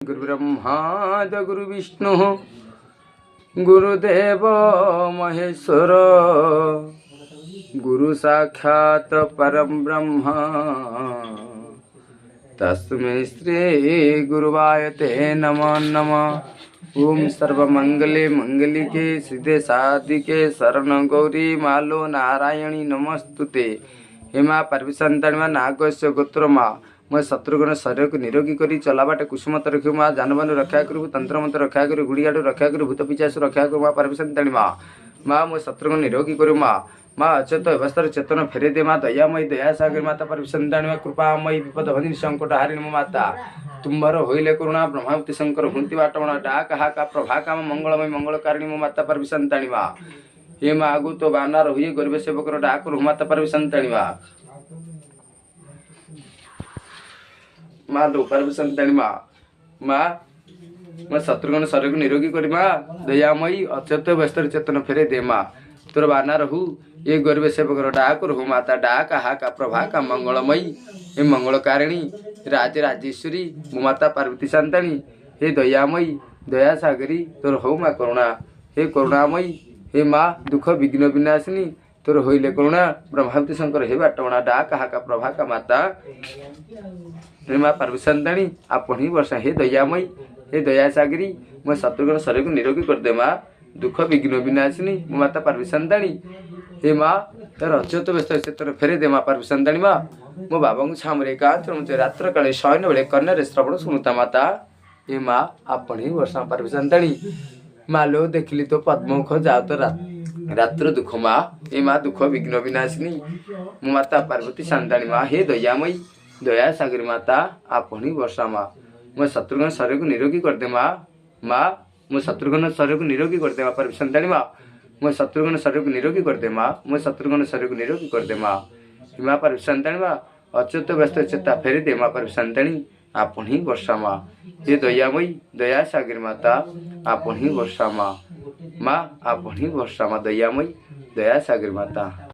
गुरुब्रह्मा गुरुविष्णु गुरुदेव महेश्वर गुरु साक्षात् परम ब्रह्म तस्मै श्री गुरुवाय ते नमो नमः। ओम सर्वमंगले मंगलिके सिद्धे साधिके शरण गौरी मालो नारायणी नमस्तुते। हेमा पार्विशंताणी नागस्य गोत्र माँ मैं शत्रुघ्न शरीर को निरोगी करी चलाबाटे कुसुमत रखी माँ जानबानु रक्षा करू तंत्र मंत्र रक्षा करू गुड़ियाडू रक्षा करू भूत पिचास रक्षा करू माँ पार्विशंताणी माँ माँ मैं शत्रुघ्न निरोगी करू माँ माँ अचेत अवस्था चेतन फेरे दे माँ दयामयी दया सागर माता पार्विशंताणी माँ कृपामयी विपद भगिनी संकट हारिणी मो माता तुम्हार होइले करुणा ब्रह्मावती शंकर हुंती बाटवण डाक हाका प्रभा काम मंगलमय मंगलकारिणी मो माता पार्विशंताणी माँ हे माँ आगु तो बानार हुई गरीब सेवकर डाक रू माता पार्विशंताणी माँ माँ लो पार्विशंताणी माँ माँ मैं शत्रुघ्न शरीर को निरोगी करी माँ दयामयी अचेत व्यस्त चेतन फेरे दे माँ तोर बाना रहू ये गरीब सेवकर डाक रू माता डाक हाका प्रभा का मंगलमयी हे मंगलकारिणी राज राजेश्वरी मो माता पार्वती शांताणी हे दयामयी दया सागरी तोर हो माँ करुणा हे करुणामयी हे माँ दुख विघ्न विनाशिनी तोर होइले करुणा ब्रह्मावती शंकर हे बाटवणा डाक हाका प्रभा का माता हे माँ पार्वतीशांताणी आपण ही वर्षा हे दयामयी हे दया सागरी मैं शत्रुघ्न शरीर को निरोगी कर दे माँ दुख विघ्न विनाशिनी मो माता पार्वतीशांताणी हे माँ तार अच्युत व्यस्त चेतन फेरे दे माँ पार्वतीशांताणी माँ मो बाबा को छामरे एकांत रात्र काले शयन बेले कन्या श्रवण शुणुता माता हे माँ आपण ही वर्षा पार्वतीशांताणी माँ लो देखिली तो पद्ममुख जाओ तो रात्र दुख माँ हे माँ दुख विघ्न विनाशिनी मो माता पार्वतीशांताणी माँ हे दयामयी दया सागरी माता आपण ही वर्षा माँ मैं शत्रुघ्न शरीर को निरोगी कर दे माँ माँ मैं शत्रुघ्न शरीर को निरोगी कर दे माँ पार्वतीशांताणी माँ मैं शत्रुघ्न शरीर को निरोगी कर दे माँ मैं शत्रुघ्न शरीर को निरोगी कर दे माँ माँ पार्वतीशांताणी माँ अच्युत व्यस्त चेता फेरी दे माँ पार्वतीशांताणी आपण ही वर्षा माँ ये दयामयी दया सागरी माता आपण ही वर्षा माँ माँ आपण ही वर्षा माँ दयामयी दया सागरी माता।